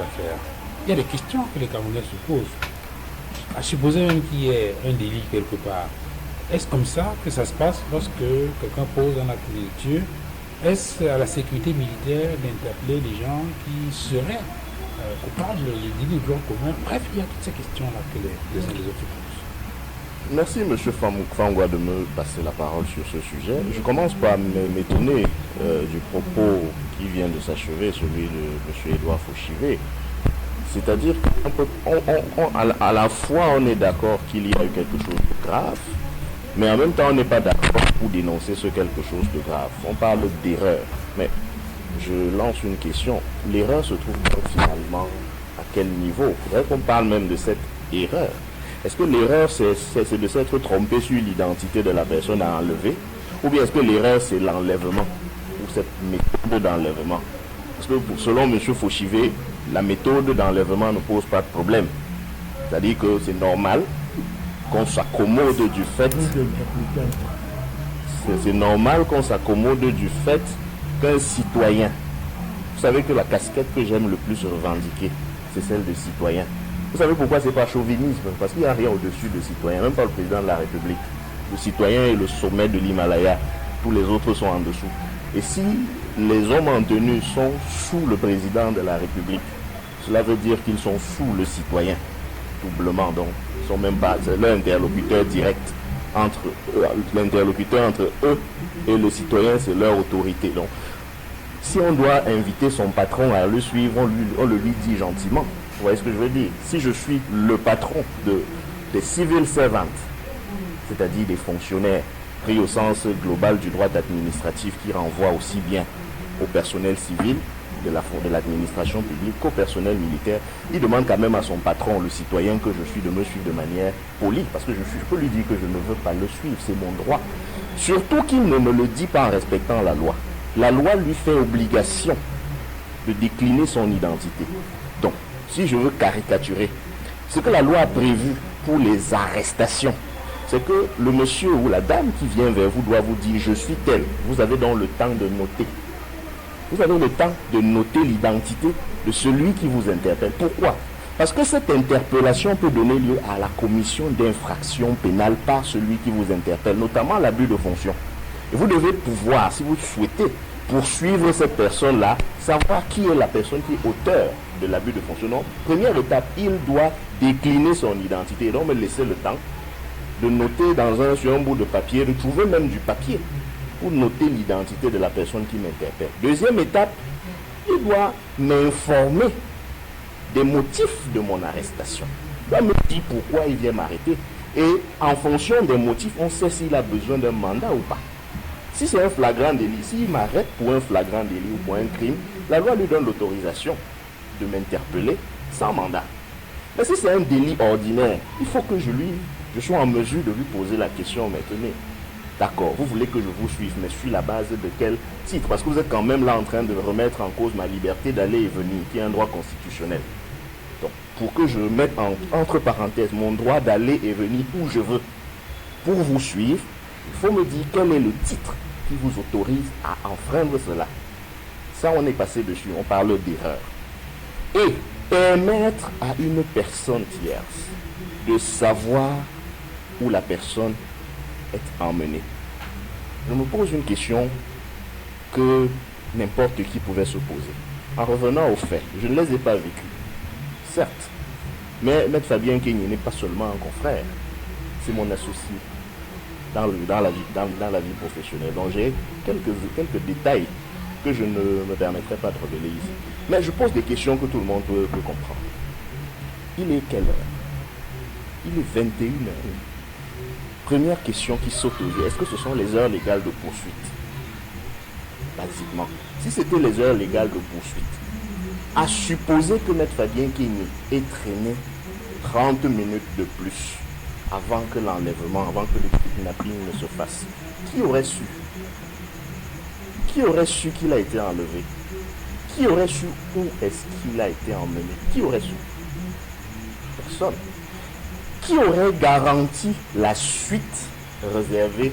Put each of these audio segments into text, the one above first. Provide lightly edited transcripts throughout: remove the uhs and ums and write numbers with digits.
affaire. Il y a des questions que les Camerounais se posent. À supposer même qu'il y ait un délit quelque part, est-ce comme ça que ça se passe lorsque quelqu'un pose un acte de délictueux? Est-ce à la sécurité militaire d'interpeller les gens qui seraient coupables de délits de droit commun? Bref, il y a toutes ces questions-là que les uns et les autres se posent. Merci M. Fangwa de me passer la parole sur ce sujet. Je commence par m'étonner du propos qui vient de s'achever, celui de M. Edouard Fauchivé. C'est-à-dire qu'à la fois on est d'accord qu'il y a eu quelque chose de grave, mais en même temps on n'est pas d'accord pour dénoncer ce quelque chose de grave. On parle d'erreur, mais je lance une question. L'erreur se trouve donc finalement à quel niveau? Il faudrait qu'on parle même de cette erreur. Est-ce que l'erreur c'est de s'être trompé sur l'identité de la personne à enlever? Ou bien est-ce que l'erreur c'est l'enlèvement, ou cette méthode d'enlèvement? Parce que selon M. Fauchivé, la méthode d'enlèvement ne pose pas de problème. C'est-à-dire que c'est normal qu'on s'accommode du fait. C'est normal qu'on s'accommode du fait qu'un citoyen. Vous savez que la casquette que j'aime le plus revendiquer, c'est celle de citoyen. Vous savez pourquoi c'est pas chauvinisme? Parce qu'il n'y a rien au-dessus de citoyen, même pas le président de la République. Le citoyen est le sommet de l'Himalaya. Tous les autres sont en dessous. Et si les hommes en tenue sont sous le président de la République, cela veut dire qu'ils sont sous le citoyen, doublement. Donc, ils sont même pas, c'est l'interlocuteur direct entre l'interlocuteur entre eux et le citoyen, c'est leur autorité. Donc, si on doit inviter son patron à le suivre, on le lui dit gentiment. Vous voyez ce que je veux dire? Si je suis le patron des civil servants, c'est-à-dire des fonctionnaires pris au sens global du droit administratif qui renvoie aussi bien au personnel civil de l'administration publique qu'au personnel militaire, il demande quand même à son patron, le citoyen que je suis, de me suivre de manière polie, parce que je peux lui dire que je ne veux pas le suivre, c'est mon droit. Surtout qu'il ne me le dit pas en respectant la loi. La loi lui fait obligation de décliner son identité. Donc, si je veux caricaturer, ce que la loi a prévu pour les arrestations, c'est que le monsieur ou la dame qui vient vers vous doit vous dire « je suis tel ». Vous avez donc le temps de noter. Vous avez le temps de noter l'identité de celui qui vous interpelle. Pourquoi? Parce que cette interpellation peut donner lieu à la commission d'infractions pénales par celui qui vous interpelle, notamment l'abus de fonction. Et vous devez pouvoir, si vous souhaitez, poursuivre cette personne-là, savoir qui est la personne qui est auteur de l'abus de fonction. Donc, première étape, il doit décliner son identité. Donc, me laisser le temps de noter sur un bout de papier, de trouver même du papier pour noter l'identité de la personne qui m'interpelle. Deuxième étape, il doit m'informer des motifs de mon arrestation. Il doit me dire pourquoi il vient m'arrêter. Et en fonction des motifs, on sait s'il a besoin d'un mandat ou pas. Si c'est un flagrant délit, s'il m'arrête pour un flagrant délit ou pour un crime, la loi lui donne l'autorisation de m'interpeller sans mandat. Mais si c'est un délit ordinaire, il faut que je sois en mesure de lui poser la question maintenant. D'accord, vous voulez que je vous suive, mais sur la base de quel titre? Parce que vous êtes quand même là en train de remettre en cause ma liberté d'aller et venir, qui est un droit constitutionnel. Donc, pour que je mette entre parenthèses mon droit d'aller et venir où je veux, pour vous suivre, il faut me dire quel est le titre qui vous autorise à enfreindre cela. Ça, on est passé dessus, on parle d'erreur. Et permettre à une personne tierce de savoir où la personne est emmenée. Je me pose une question que n'importe qui pouvait se poser. En revenant aux faits, je ne les ai pas vécus, certes, mais M. Fabien Kenyé n'est pas seulement un confrère, c'est mon associé dans la vie professionnelle. Donc j'ai quelques détails que je ne me permettrai pas de révéler ici. Mais je pose des questions que tout le monde peut comprendre. Il est quelle heure? Il est 21h. Première question qui saute aux yeux, est-ce que ce sont les heures légales de poursuite? Basiquement, si c'était les heures légales de poursuite, à supposer que M. Fabien Kenyé ait traîné 30 minutes de plus avant que l'enlèvement, avant que le kidnapping ne se fasse, qui aurait su? Qui aurait su qu'il a été enlevé? Qui aurait su où est-ce qu'il a été emmené? Qui aurait su? Personne. Qui aurait garanti la suite réservée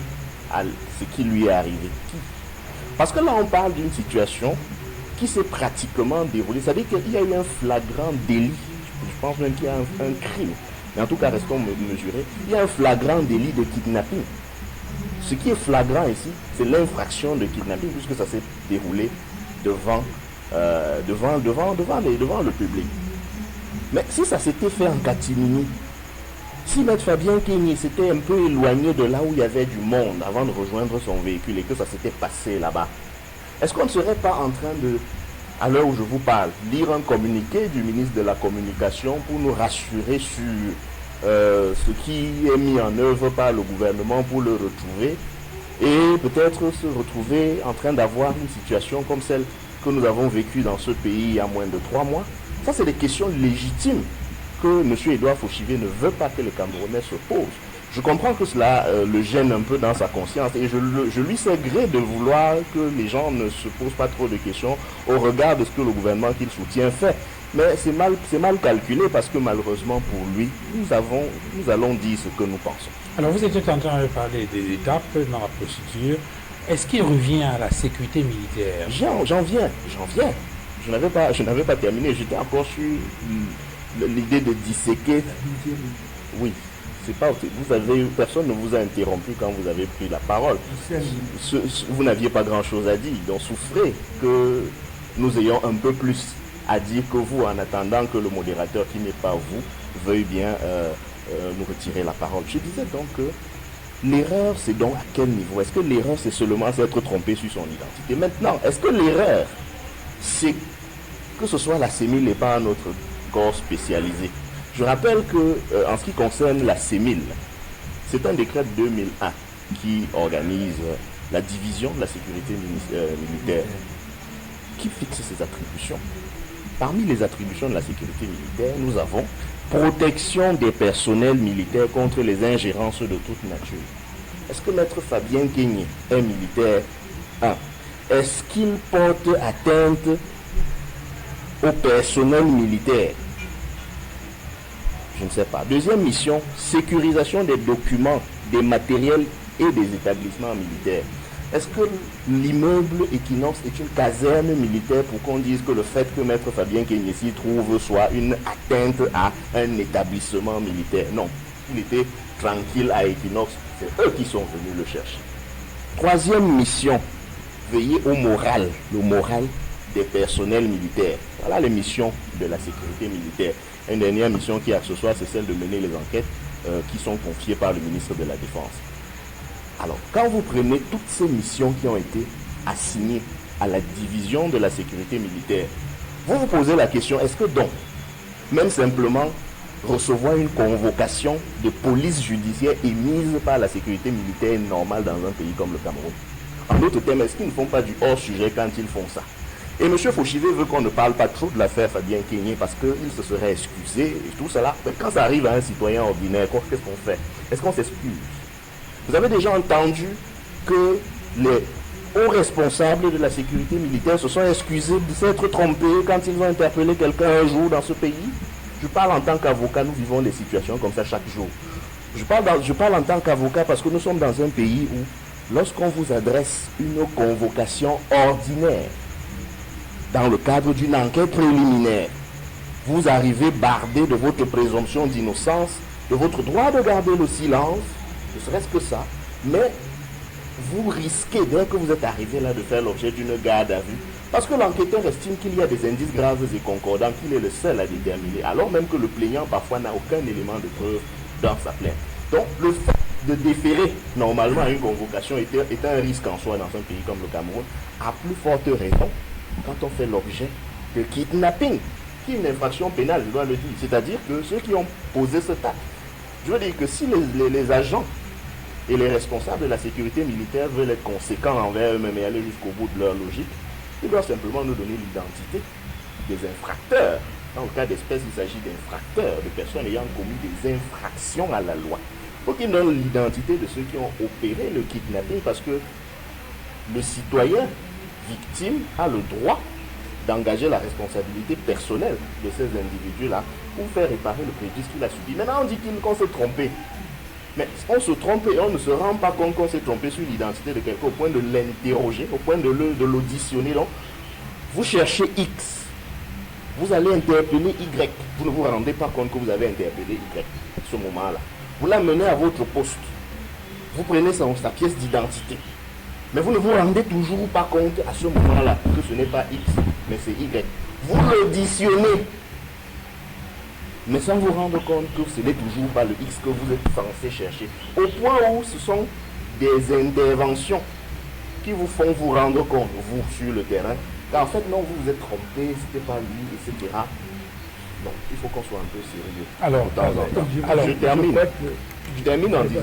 à ce qui lui est arrivé? Qui? Parce que là, on parle d'une situation qui s'est pratiquement déroulé, c'est-à-dire qu'il y a eu un flagrant délit, je pense même qu'il y a un crime, mais en tout cas restons mesurés, il y a un flagrant délit de kidnapping. Ce qui est flagrant ici, c'est l'infraction de kidnapping, puisque ça s'est déroulé devant le public. Mais si ça s'était fait en catimini, si Maître Fabien Kegne s'était un peu éloigné de là où il y avait du monde avant de rejoindre son véhicule et que ça s'était passé là-bas, est-ce qu'on ne serait pas en train de, à l'heure où je vous parle, lire un communiqué du ministre de la Communication pour nous rassurer sur ce qui est mis en œuvre par le gouvernement pour le retrouver et peut-être se retrouver en train d'avoir une situation comme celle que nous avons vécue dans ce pays il y a moins de 3 mois? Ça, c'est des questions légitimes que M. Edouard Fauchivier ne veut pas que les Camerounais se posent. Je comprends que cela le gêne un peu dans sa conscience et je lui sais gré de vouloir que les gens ne se posent pas trop de questions au regard de ce que le gouvernement qu'il soutient fait. Mais c'est mal calculé parce que malheureusement pour lui, nous allons dire ce que nous pensons. Alors vous étiez en train de parler des étapes dans la procédure. Est-ce qu'il revient à la sécurité militaire? J'en viens. Je n'avais pas terminé, j'étais encore sur l'idée de disséquer. Oui, c'est pas. Personne ne vous a interrompu quand vous avez pris la parole. Vous n'aviez pas grand-chose à dire, donc souffrez que nous ayons un peu plus à dire que vous, en attendant que le modérateur qui n'est pas vous veuille bien nous retirer la parole. Je disais donc que l'erreur, c'est donc à quel niveau? Est-ce que l'erreur, c'est seulement s'être trompé sur son identité? Maintenant, est-ce que l'erreur, c'est que ce soit la CEMIL et pas un autre corps spécialisé? Je rappelle que en ce qui concerne la CEMIL, c'est un décret de 2001 qui organise la division de la sécurité militaire, qui fixe ses attributions. Parmi les attributions de la sécurité militaire, nous avons protection des personnels militaires contre les ingérences de toute nature. Est-ce que Maître Fabien Kegne est militaire? 1. Est-ce qu'il porte atteinte au personnel militaire? Je ne sais pas. Deuxième mission, sécurisation des documents, des matériels et des établissements militaires. Est-ce que l'immeuble Equinox est une caserne militaire pour qu'on dise que le fait que Maître Fabien Kegne s'y trouve soit une atteinte à un établissement militaire? Non. Il était tranquille à Equinox. C'est eux qui sont venus le chercher. Troisième mission, veiller au moral, le moral des personnels militaires. Voilà les missions de la sécurité militaire. Une dernière mission qui a ce soir, c'est celle de mener les enquêtes qui sont confiées par le ministre de la Défense. Alors, quand vous prenez toutes ces missions qui ont été assignées à la division de la sécurité militaire, vous vous posez la question, est-ce que donc, même simplement recevoir une convocation de police judiciaire émise par la sécurité militaire normale dans un pays comme le Cameroun? En d'autres termes, est-ce qu'ils ne font pas du hors-sujet quand ils font ça? Et M. Fauchivier veut qu'on ne parle pas trop de l'affaire Fabien Kegne parce qu'il se serait excusé et tout cela. Mais quand ça arrive à un citoyen ordinaire, qu'est-ce qu'on fait? Est-ce qu'on s'excuse? Vous avez déjà entendu que les hauts responsables de la sécurité militaire se sont excusés de s'être trompés quand ils ont interpellé quelqu'un un jour dans ce pays? Je parle en tant qu'avocat, nous vivons des situations comme ça chaque jour. Je parle en tant qu'avocat parce que nous sommes dans un pays où, lorsqu'on vous adresse une convocation ordinaire, dans le cadre d'une enquête préliminaire, vous arrivez bardé de votre présomption d'innocence, de votre droit de garder le silence, ne serait-ce que ça, mais vous risquez, dès que vous êtes arrivé là, de faire l'objet d'une garde à vue, parce que l'enquêteur estime qu'il y a des indices graves et concordants, qu'il est le seul à déterminer, alors même que le plaignant parfois n'a aucun élément de preuve dans sa plainte. Donc le fait de déférer normalement une convocation est un risque en soi dans un pays comme le Cameroun, à plus forte raison quand on fait l'objet de kidnapping, qui est une infraction pénale, je dois le dire. C'est-à-dire que ceux qui ont posé cet acte, je veux dire que si les agents et les responsables de la sécurité militaire veulent être conséquents envers eux-mêmes et aller jusqu'au bout de leur logique, ils doivent simplement nous donner l'identité des infracteurs. Dans le cas d'espèce, il s'agit d'infracteurs, de personnes ayant commis des infractions à la loi. Il faut qu'ils donnent l'identité de ceux qui ont opéré le kidnapping parce que le citoyen victime a le droit d'engager la responsabilité personnelle de ces individus-là pour faire réparer le préjudice qu'il a subi. Maintenant, on dit qu'on s'est trompé. Mais on se trompe et on ne se rend pas compte qu'on s'est trompé sur l'identité de quelqu'un au point de l'interroger, au point de l'auditionner. Donc, Vous cherchez X. Vous allez interpeller Y. Vous ne vous rendez pas compte que vous avez interpellé Y à ce moment-là. Vous l'amenez à votre poste. Vous prenez sa pièce d'identité. Mais vous ne vous rendez toujours pas compte à ce moment-là que ce n'est pas X, mais c'est Y. Vous l'auditionnez, mais sans vous rendre compte que ce n'est toujours pas le X que vous êtes censé chercher. Au point où ce sont des interventions qui vous font vous rendre compte, vous, sur le terrain, qu'en fait, non, vous vous êtes trompé, c'était pas lui, etc. Non, il faut qu'on soit un peu sérieux. Alors, de temps en temps. alors, Je termine en disant